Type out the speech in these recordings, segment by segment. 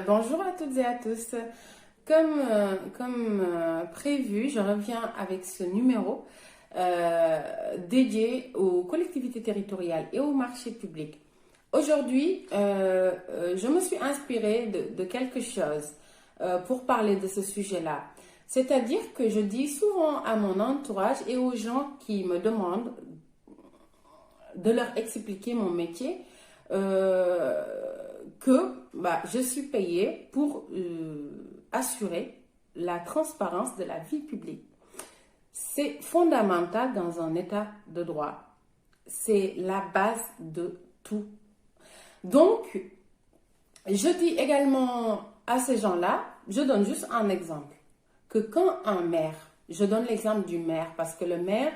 Bonjour à toutes et à tous. Comme prévu, je reviens avec ce numéro dédié aux collectivités territoriales et aux marchés publics. Aujourd'hui, je me suis inspirée de quelque chose pour parler de ce sujet-là. C'est-à-dire que je dis souvent à mon entourage et aux gens qui me demandent de leur expliquer mon métier que je suis payée pour assurer la transparence de la vie publique. C'est fondamental dans un état de droit. C'est la base de tout. Donc, je dis également à ces gens-là, je donne juste un exemple, que quand un maire, je donne l'exemple du maire parce que le maire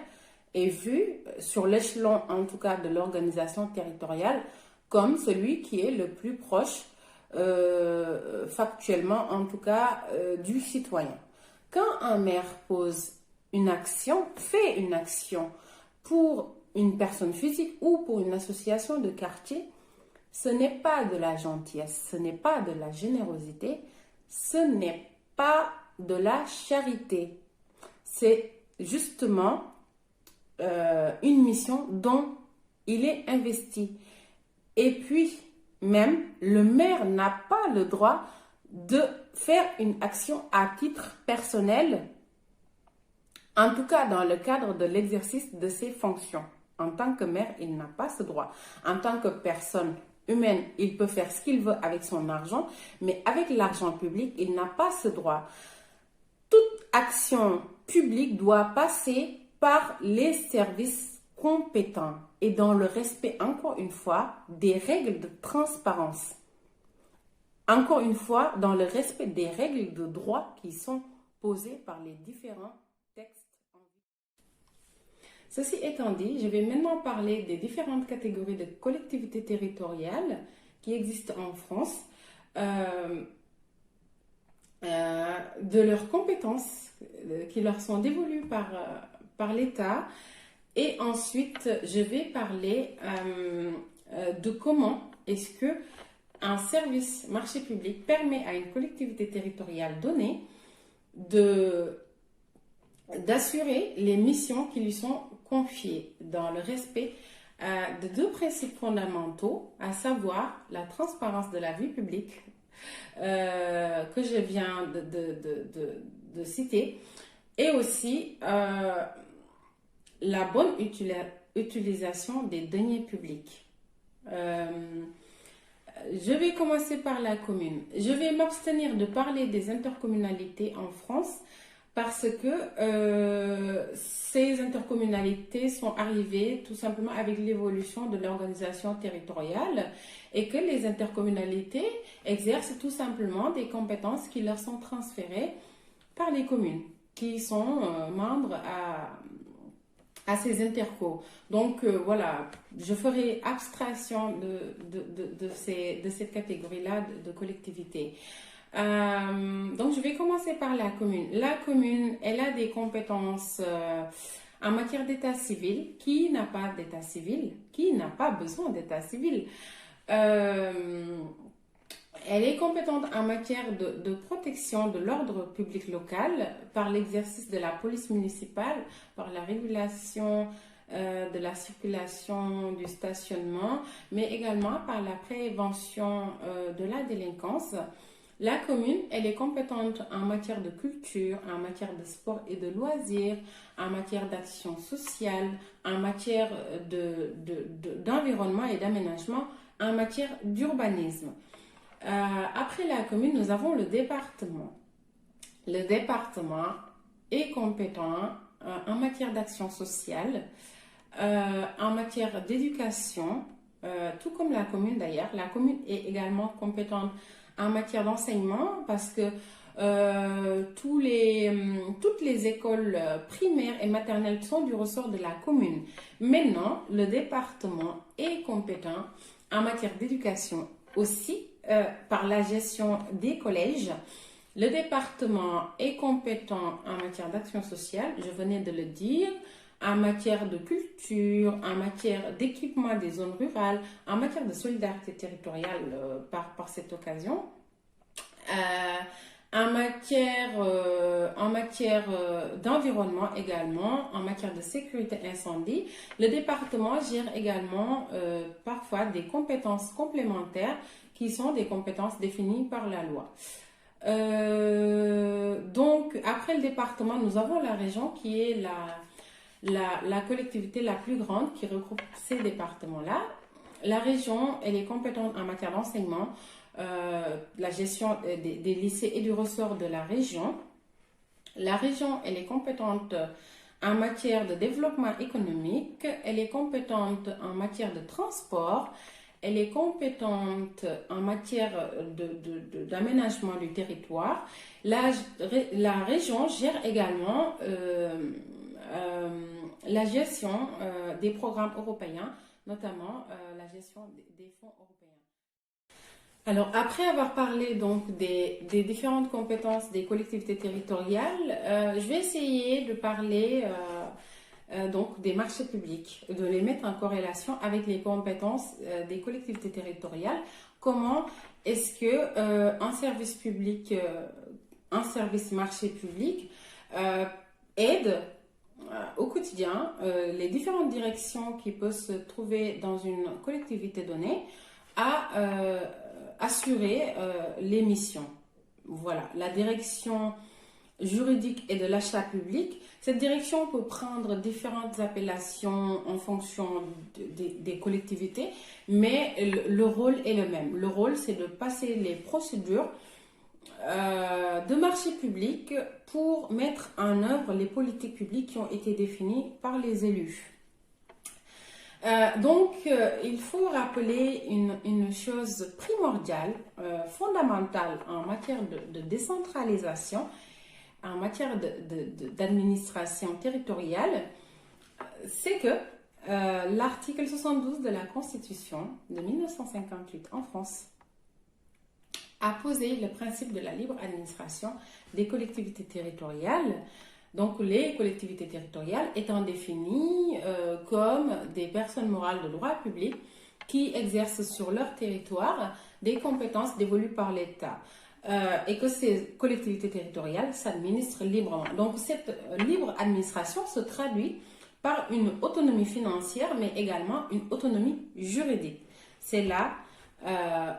est vu sur l'échelon, en tout cas de l'organisation territoriale, comme celui qui est le plus proche, factuellement en tout cas, du citoyen. Quand un maire pose une action, fait une action pour une personne physique ou pour une association de quartier, ce n'est pas de la gentillesse, ce n'est pas de la générosité, ce n'est pas de la charité. C'est justement une mission dont il est investi. Et puis, même, le maire n'a pas le droit de faire une action à titre personnel, en tout cas dans le cadre de l'exercice de ses fonctions. En tant que maire, il n'a pas ce droit. En tant que personne humaine, il peut faire ce qu'il veut avec son argent, mais avec l'argent public, il n'a pas ce droit. Toute action publique doit passer par les services compétents et dans le respect, encore une fois, des règles de transparence. Encore une fois, dans le respect des règles de droit qui sont posées par les différents textes. Ceci étant dit, je vais maintenant parler des différentes catégories de collectivités territoriales qui existent en France, de leurs compétences qui leur sont dévolues par l'État. Et ensuite, je vais parler de comment est-ce que un service marché public permet à une collectivité territoriale donnée d'assurer les missions qui lui sont confiées dans le respect de deux principes fondamentaux, à savoir la transparence de la vie publique que je viens de citer, et aussi la bonne utilisation des deniers publics. Je vais commencer par la commune. Je vais m'abstenir de parler des intercommunalités en France parce que ces intercommunalités sont arrivées tout simplement avec l'évolution de l'organisation territoriale et que les intercommunalités exercent tout simplement des compétences qui leur sont transférées par les communes qui sont membres à ces intercos. Donc voilà, je ferai abstraction de cette catégorie-là de collectivités. Donc je vais commencer par la commune. La commune, elle a des compétences en matière d'état civil. Qui n'a pas d'état civil? Qui n'a pas besoin d'état civil? Elle est compétente en matière de protection de l'ordre public local par l'exercice de la police municipale, par la régulation de la circulation, du stationnement, mais également par la prévention de la délinquance. La commune, elle est compétente en matière de culture, en matière de sport et de loisirs, en matière d'action sociale, en matière d'environnement et d'aménagement, en matière d'urbanisme. Après la commune, nous avons le département. Le département est compétent en matière d'action sociale, en matière d'éducation, tout comme la commune d'ailleurs. La commune est également compétente en matière d'enseignement parce que toutes les écoles primaires et maternelles sont du ressort de la commune. Maintenant, le département est compétent en matière d'éducation aussi, par la gestion des collèges. Le département est compétent en matière d'action sociale, je venais de le dire, en matière de culture, en matière d'équipement des zones rurales, en matière de solidarité territoriale par cette occasion. En matière d'environnement également, en matière de sécurité incendie, le département gère également parfois des compétences complémentaires qui sont des compétences définies par la loi. Donc, après le département, nous avons la région qui est la collectivité la plus grande qui regroupe ces départements-là. La région, elle est compétente en matière d'enseignement, la gestion des lycées et du ressort de la région. La région, elle est compétente en matière de développement économique, elle est compétente en matière de transport, elle est compétente en matière d'aménagement du territoire. La région gère également la gestion des programmes européens, notamment la gestion des fonds européens. Alors, après avoir parlé donc des différentes compétences des collectivités territoriales, je vais essayer de parler donc des marchés publics, de les mettre en corrélation avec les compétences des collectivités territoriales. Comment est-ce que un service public, un service marché public aide au quotidien les différentes directions qui peuvent se trouver dans une collectivité donnée à assurer les missions. Voilà, la direction juridique et de l'achat public. Cette direction peut prendre différentes appellations en fonction des collectivités, mais le rôle est le même. Le rôle, c'est de passer les procédures de marché public pour mettre en œuvre les politiques publiques qui ont été définies par les élus. Donc, il faut rappeler une chose primordiale, fondamentale en matière de décentralisation, en matière d'administration territoriale, c'est que l'article 72 de la Constitution de 1958 en France a posé le principe de la libre administration des collectivités territoriales. Donc, les collectivités territoriales étant définies comme des personnes morales de droit public qui exercent sur leur territoire des compétences dévolues par l'État et que ces collectivités territoriales s'administrent librement. Donc, cette libre administration se traduit par une autonomie financière, mais également une autonomie juridique. C'est là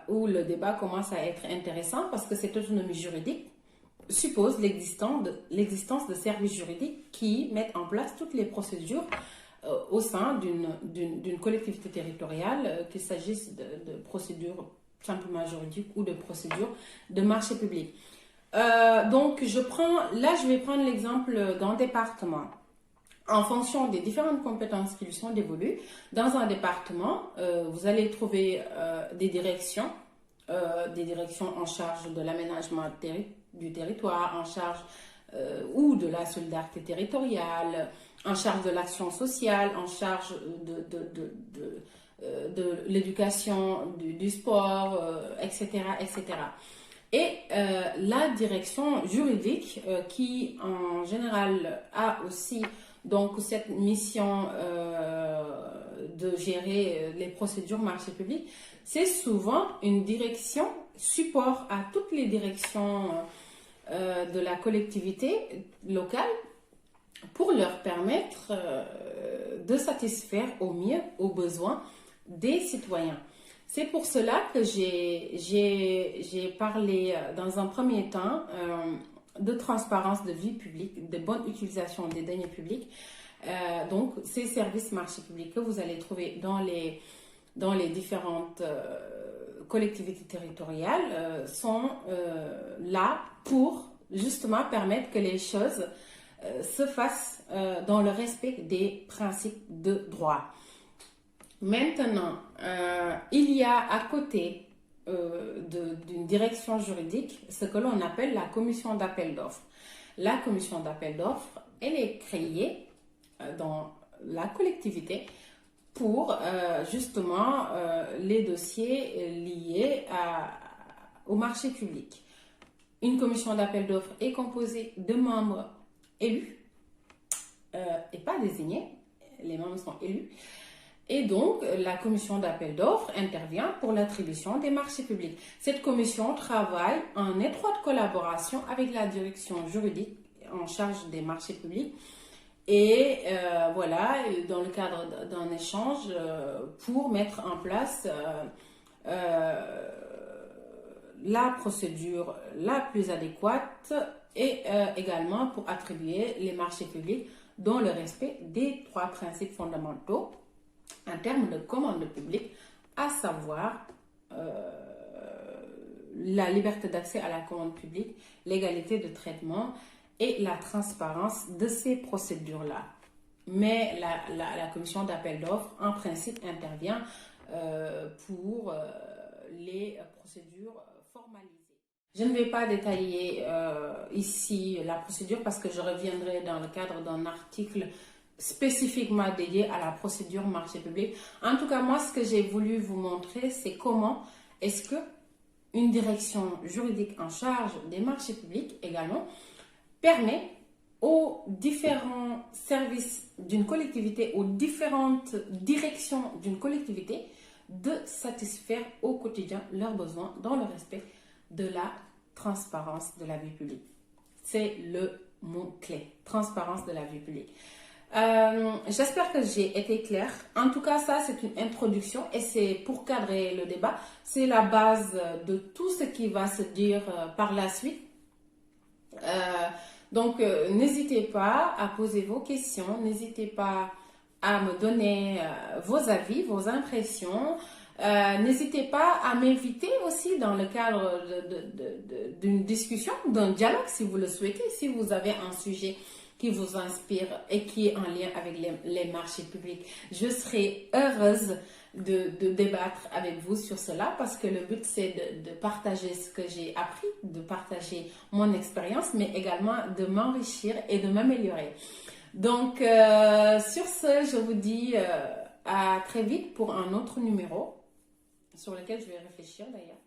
où le débat commence à être intéressant parce que cette autonomie juridique suppose l'existence de services juridiques qui mettent en place toutes les procédures au sein d'une collectivité territoriale, qu'il s'agisse de procédures simplement juridiques ou de procédures de marché public. Donc, je vais prendre l'exemple d'un département. En fonction des différentes compétences qui lui sont dévolues, dans un département, vous allez trouver des directions en charge de l'aménagement du territoire, en charge ou de la solidarité territoriale, en charge de l'action sociale, en charge de l'éducation, du sport, etc., etc. Et la direction juridique qui en général a aussi donc cette mission de gérer les procédures marché public, c'est souvent une direction support à toutes les directions de la collectivité locale pour leur permettre de satisfaire au mieux aux besoins des citoyens. C'est pour cela que j'ai parlé dans un premier temps de transparence de vie publique, de bonne utilisation des deniers publics. Donc, ces services marchés publics que vous allez trouver dans les différentes collectivités territoriales sont là pour justement permettre que les choses se fassent dans le respect des principes de droit. Maintenant, il y a à côté d'une direction juridique ce que l'on appelle la commission d'appel d'offres. La commission d'appel d'offres, elle est créée dans la collectivité pour justement les dossiers liés au marché public. Une commission d'appel d'offres est composée de membres élus et pas désignés. Les membres sont élus. Et donc, la commission d'appel d'offres intervient pour l'attribution des marchés publics. Cette commission travaille en étroite collaboration avec la direction juridique en charge des marchés publics. Et voilà, dans le cadre d'un échange pour mettre en place la procédure la plus adéquate et également pour attribuer les marchés publics dans le respect des 3 principes fondamentaux en termes de commande publique, à savoir la liberté d'accès à la commande publique, l'égalité de traitement et la transparence de ces procédures-là. Mais la commission d'appel d'offres, en principe, intervient pour les procédures formalisées. Je ne vais pas détailler ici la procédure parce que je reviendrai dans le cadre d'un article spécifiquement dédié à la procédure marché public. En tout cas, moi, ce que j'ai voulu vous montrer, c'est comment est-ce que une direction juridique en charge des marchés publics également permet aux différents services d'une collectivité, aux différentes directions d'une collectivité de satisfaire au quotidien leurs besoins dans le respect de la transparence de la vie publique. C'est le mot clé, transparence de la vie publique. J'espère que j'ai été claire. En tout cas, ça, c'est une introduction et c'est pour cadrer le débat. C'est la base de tout ce qui va se dire par la suite. Donc, n'hésitez pas à poser vos questions. N'hésitez pas à me donner vos avis, vos impressions. N'hésitez pas à m'inviter aussi dans le cadre d'une discussion, d'un dialogue si vous le souhaitez, si vous avez un sujet qui vous inspire et qui est en lien avec les marchés publics. Je serai heureuse de débattre avec vous sur cela parce que le but c'est de partager ce que j'ai appris, de partager mon expérience, mais également de m'enrichir et de m'améliorer. Donc, sur ce, je vous dis à très vite pour un autre numéro sur lequel je vais réfléchir d'ailleurs.